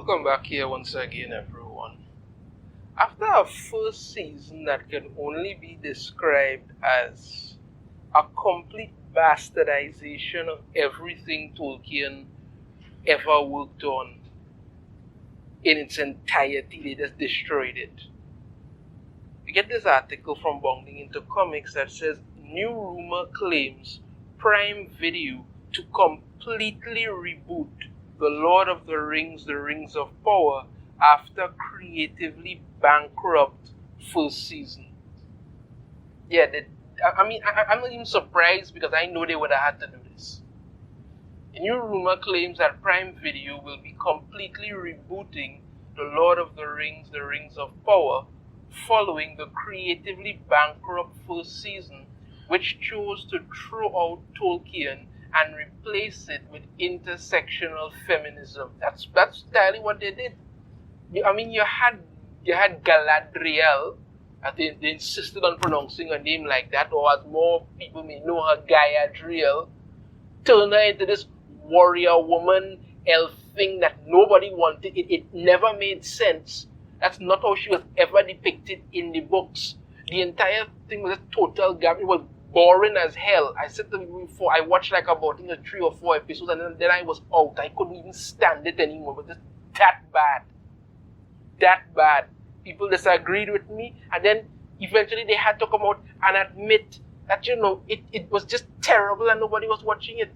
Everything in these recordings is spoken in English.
Welcome back here once again, everyone. After a first season that can only be described as a complete bastardization of everything Tolkien ever worked on in its entirety, they just destroyed it. We get this article from Bounding Into Comics that says, new rumor claims Prime Video to completely reboot The Lord of the Rings of Power after creatively bankrupt first season. Yeah, I'm not even surprised because I know they would have had to do this. A new rumor claims that Prime Video will be completely rebooting The Lord of the Rings of Power following the creatively bankrupt first season, which chose to throw out Tolkien and replace it with intersectional feminism. That's entirely what they did. I mean, you had Galadriel. I think they insisted on pronouncing her name like that, or as more people may know her, Galadriel. Turn her into this warrior woman, elf thing that nobody wanted. It never made sense. That's not how she was ever depicted in the books. The entire thing was a total gap. It was boring as hell. I said to you before, I watched like about 3 or 4 episodes and then I was out. I couldn't even stand it anymore. It was just that bad. That bad. People disagreed with me, and then eventually they had to come out and admit that, it was just terrible and nobody was watching it.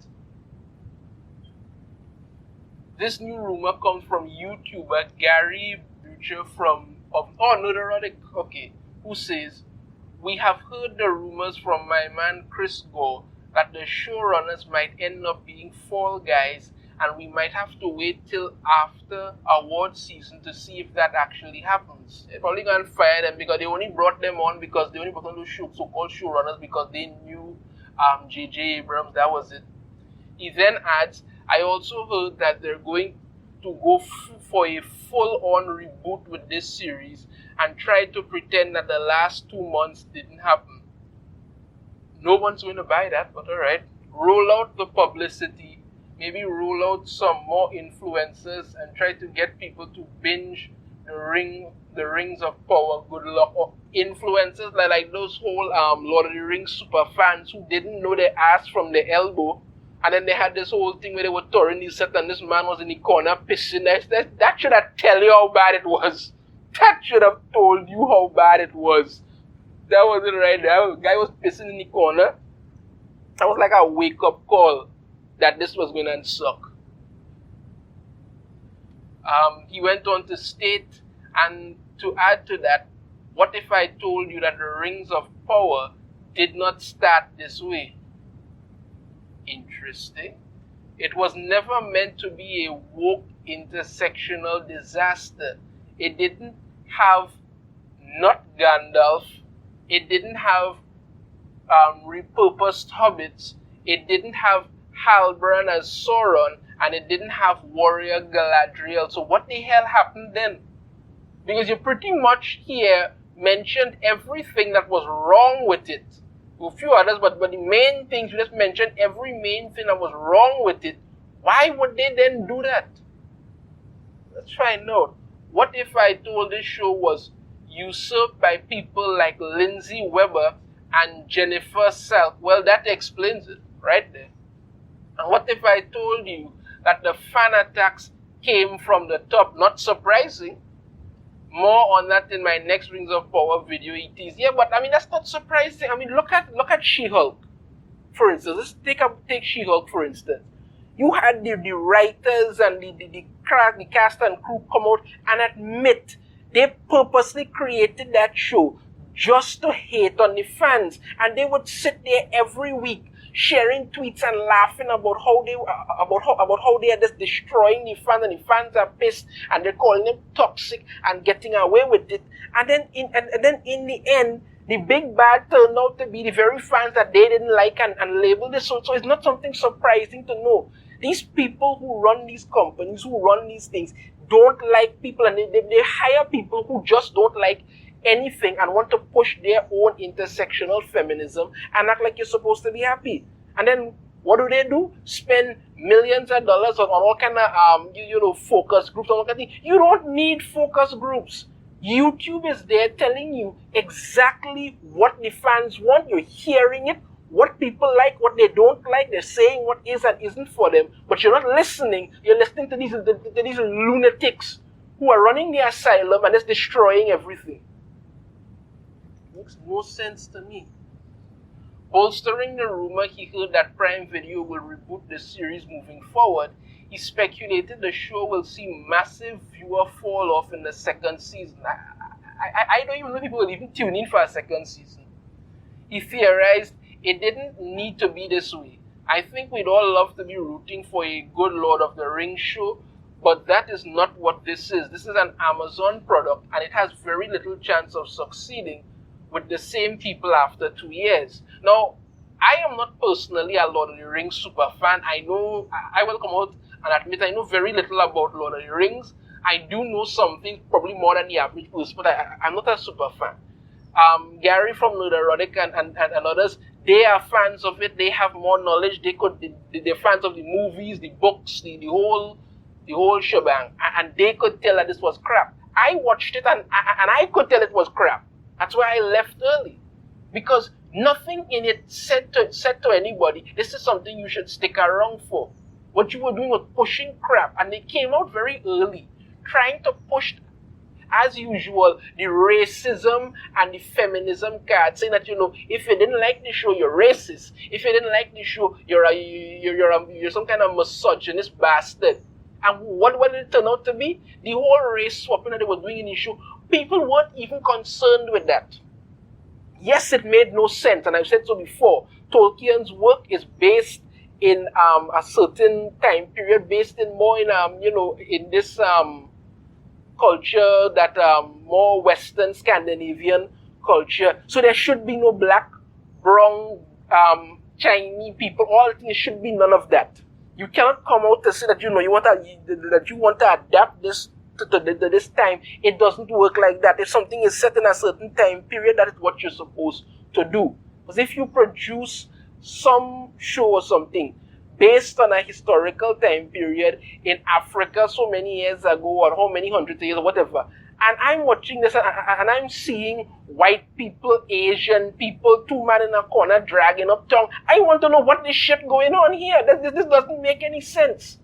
This new rumor comes from YouTuber Gary Butcher who says, we have heard the rumors from my man Chris Gore that the showrunners might end up being Fall Guys, and we might have to wait till after award season to see if that actually happens. They're probably going to fire them because they only brought them on because they only brought on those so-called showrunners because they knew J.J. Abrams, that was it. He then adds, I also heard that they're going to go for a full-on reboot with this series and try to pretend that the last 2 months didn't happen. No one's going to buy that, but alright. Roll out the publicity, maybe roll out some more influencers and try to get people to binge the Rings of Power. Good luck. Or influencers like those whole Lord of the Rings super fans who didn't know their ass from the elbow. And then they had this whole thing where they were touring the set and this man was in the corner pissing. That should have tell you how bad it was. That should have told you how bad it was. That wasn't right there. The guy was pissing in the corner. That was like a wake-up call that this was going to suck. He went on to state, and to add to that, what if I told you that the Rings of Power did not start this way? Interesting. It was never meant to be a woke intersectional disaster. It didn't have not Gandalf. It didn't have repurposed hobbits. It didn't have Halbrand as Sauron, and it didn't have warrior Galadriel. So what the hell happened then? Because you pretty much here mentioned everything that was wrong with it. A few others, but the main things you just mentioned, every main thing that was wrong with it. Why would they then do that? Let's find out. What if I told this show was usurped by people like Lindsay Weber and Jennifer Selk? Well, that explains it right there. And what if I told you that the fan attacks came from the top? Not surprising. More on that in my next Rings of Power video. It is, yeah, but I mean that's not surprising. I mean look at She-Hulk, for instance. Let's take She-Hulk for instance. You had the writers and the cast and crew come out and admit they purposely created that show just to hate on the fans, and they would sit there every week sharing tweets and laughing about how they are just destroying the fans, and the fans are pissed and they're calling them toxic and getting away with it. And then in the end, the big bad turned out to be the very fans that they didn't like and labeled it. So it's not something surprising to know. These people who run these companies, who run these things, don't like people, and they hire people who just don't like anything and want to push their own intersectional feminism and act like you're supposed to be happy. And then What do? Spend millions of dollars on all kind of focus groups and all kind of things. You don't need focus groups. YouTube is there telling you exactly what the fans want. You're hearing it, what people like, what they don't like. They're saying what is and isn't for them, but you're not listening. You're listening to these lunatics who are running the asylum and just destroying everything. Makes no sense to me. Bolstering the rumor he heard that Prime Video will reboot the series moving forward, he speculated the show will see massive viewer fall off in the second season. I don't even know if people will even tune in for a second season. He theorized it didn't need to be this way. I think we'd all love to be rooting for a good Lord of the Rings show, but that is not what this is. This is an Amazon product, and it has very little chance of succeeding with the same people after 2 years. Now, I am not personally a Lord of the Rings super fan. I know, I will come out and admit I know very little about Lord of the Rings. I do know something, probably more than the average person, but I'm not a super fan. Gary from Neurotic and others, they are fans of it. They have more knowledge. They're fans of the movies, the books, the whole shebang, and they could tell that this was crap. I watched it and I could tell it was crap. That's why I left early, because nothing in it said to anybody, this is something you should stick around for. What you were doing was pushing crap, and they came out very early, trying to push, as usual, the racism and the feminism card, saying that, if you didn't like the show, you're racist. If you didn't like the show, you're some kind of misogynist bastard. And what did it turn out to be? The whole race swapping that they were doing in the show, people weren't even concerned with that. Yes, it made no sense, and I've said so before. Tolkien's work is based in a certain time period, based in more in this culture that more Western Scandinavian culture. So there should be no black, brown, Chinese people. All things should be none of that. You cannot come out to say that you want to adapt this to this time. It doesn't work like that. If something is set in a certain time period, that is what you're supposed to do. Because if you produce some show or something based on a historical time period in Africa so many years ago, or how many hundreds of years or whatever, and I'm watching this and I'm seeing white people, Asian people, two men in a corner dragging up tongue, I want to know what this shit going on here. This doesn't make any sense.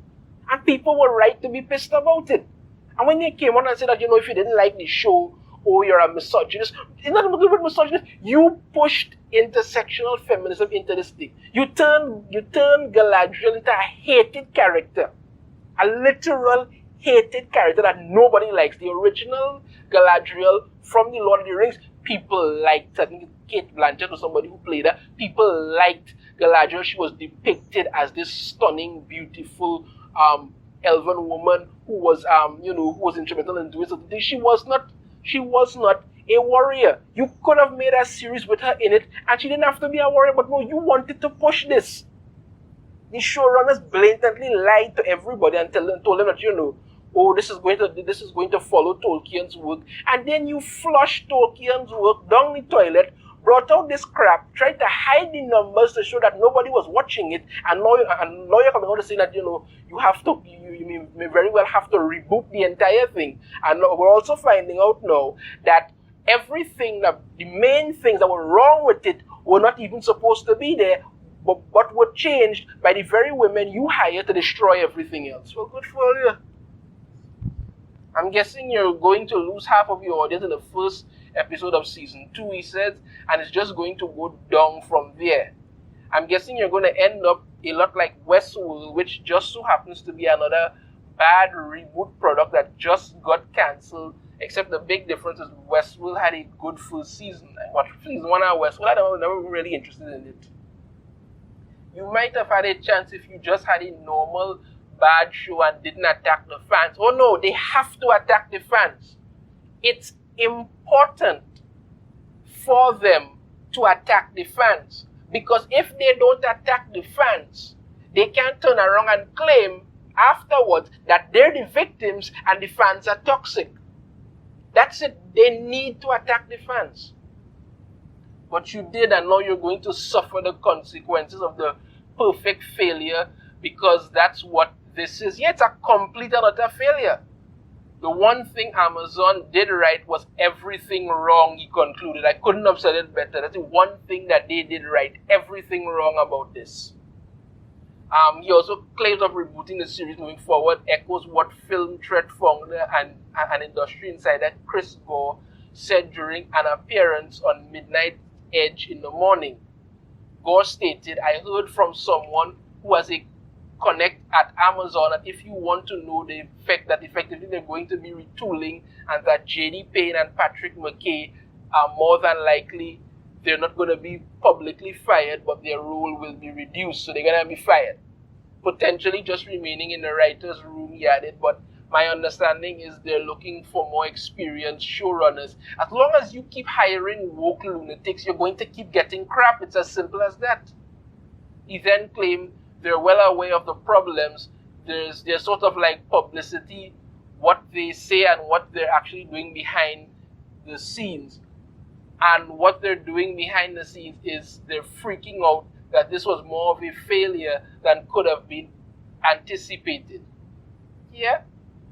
And people were right to be pissed about it. And when they came on and said that, if you didn't like the show, or you're a misogynist, it's not about misogynist. You pushed intersectional feminism into this thing. You turned Galadriel into a hated character. A literal hated character that nobody likes. The original Galadriel from the Lord of the Rings, people liked. I think Kate Blanchett was somebody who played her. People liked Galadriel. She was depicted as this stunning, beautiful, elven woman who was, who was instrumental in doing something. She was not a warrior. You could have made a series with her in it, and she didn't have to be a warrior. But no, you wanted to push this. The showrunners blatantly lied to everybody and told them that this is going to follow Tolkien's work, and then you flushed Tolkien's work down the toilet, brought out this crap, tried to hide the numbers to show that nobody was watching it, and now you're coming out to say that you may very well have to reboot the entire thing. And we're also finding out now that the main things that were wrong with it were not even supposed to be there, but were changed by the very women you hired to destroy everything else. Well, good for you. I'm guessing you're going to lose half of your audience in the first episode of season 2, he says, and it's just going to go down from there. I'm guessing you're going to end up a lot like Westworld, which just so happens to be another bad reboot product that just got cancelled, except the big difference is Westworld had a good first season. I watched season 1 of Westworld, I was never really interested in it. You might have had a chance if you just had a normal bad show and didn't attack the fans. Oh no, they have to attack the fans. It's important for them to attack the fans, because if they don't attack the fans, they can't turn around and claim afterwards that they're the victims and the fans are toxic. That's it. They need to attack the fans. But you did, and now you're going to suffer the consequences of the perfect failure because that's what this is. Yeah, it's a complete and utter failure. The one thing Amazon did right was everything wrong, he concluded. I couldn't have said it better. That's the one thing that they did right. Everything wrong about this. He also claims of rebooting the series moving forward echoes what film threat founder and industry insider Chris Gore said during an appearance on Midnight Edge in the morning. Gore stated, I heard from someone who has a connect at Amazon that if you want to know the effect that effectively they're going to be retooling and that JD Payne and Patrick McKay are more than likely they're not going to be publicly fired, but their role will be reduced, so they're going to be fired. Potentially just remaining in the writer's room, he added, but my understanding is they're looking for more experienced showrunners. As long as you keep hiring woke lunatics, you're going to keep getting crap. It's as simple as that. He then claimed they're well aware of the problems. There's sort of like publicity, what they say and what they're actually doing behind the scenes. And what they're doing behind the scenes is they're freaking out that this was more of a failure than could have been anticipated. Yeah,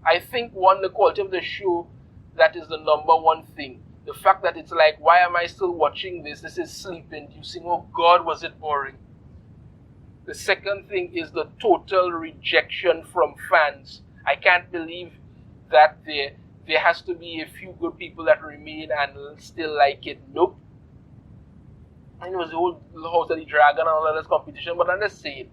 I think the quality of the show, that is the number one thing. The fact that it's like, why am I still watching this? This is sleep-inducing. Oh God, was it boring. The second thing is the total rejection from fans. I can't believe that there has to be a few good people that remain and still like it. Nope. And it was the whole House of the Dragon and all of this competition, but I'm just saying.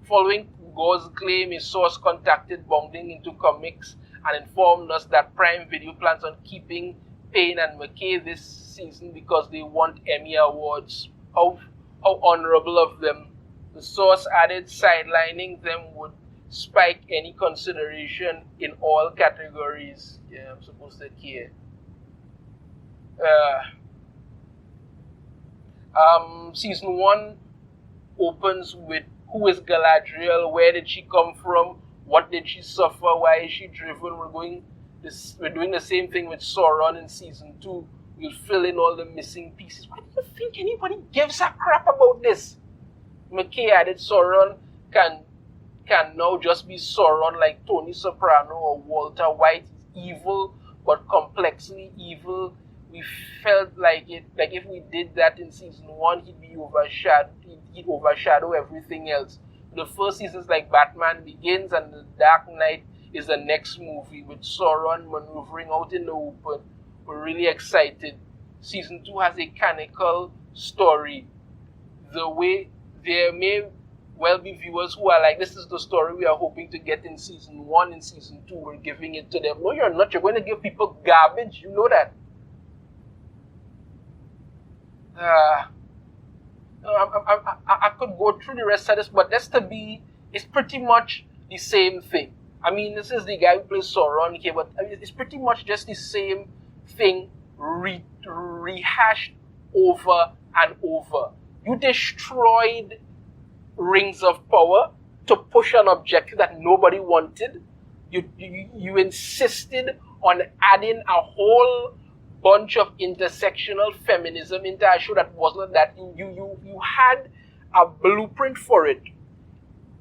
Following Gore's claim, a source contacted Bounding Into Comics and informed us that Prime Video plans on keeping Payne and McKay this season because they want Emmy Awards. How honorable of them. The source added sidelining them would spike any consideration in all categories. Yeah, I'm supposed to care. Season 1 opens with who is Galadriel, where did she come from, what did she suffer, why is she driven. We're doing the same thing with Sauron in season 2. We'll fill in all the missing pieces. Why do you think anybody gives a crap about this? McKay added Sauron can now just be Sauron like Tony Soprano or Walter White. He's evil, but complexly evil. We felt like if we did that in season 1, he'd overshadow everything else. The first season's like Batman Begins and The Dark Knight is the next movie with Sauron maneuvering out in the open. We're really excited. Season 2 has a canonical story. The way there may well be viewers who are like, this is the story we are hoping to get in season 1, in season 2, we're giving it to them. No, you're not. You're going to give people garbage. You know that. I could go through the rest of this, but it's pretty much the same thing. I mean, this is the guy who plays Sauron here, but I mean, it's pretty much just the same thing rehashed over and over. You destroyed Rings of Power to push an objective that nobody wanted. You insisted on adding a whole bunch of intersectional feminism into a show that wasn't that. You had a blueprint for it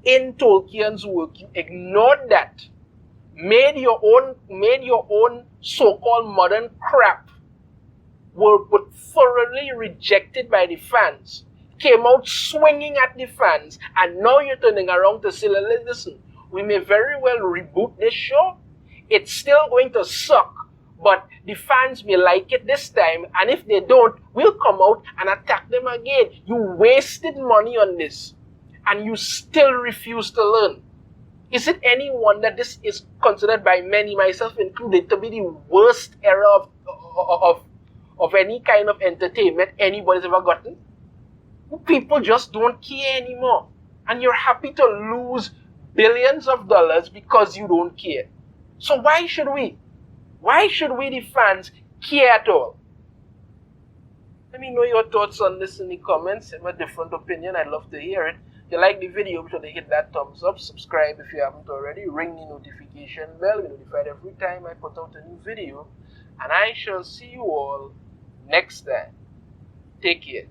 in Tolkien's work. You ignored that, made your own so-called modern crap, were thoroughly rejected by the fans, came out swinging at the fans, and now you're turning around to say, listen, we may very well reboot this show. It's still going to suck, but the fans may like it this time, and if they don't, we'll come out and attack them again. You wasted money on this, and you still refuse to learn. Is it any wonder this is considered by many, myself included, to be the worst era of any kind of entertainment anybody's ever gotten? People just don't care anymore, and you're happy to lose billions of dollars because you don't care. So why should we? Why should we, the fans, care at all? Let me know your thoughts on this in the comments. If you have a different opinion, I'd love to hear it. If you like the video, be sure to hit that thumbs up. Subscribe if you haven't already. Ring the notification bell. Be notified every time I put out a new video. And I shall see you all next time. Take care.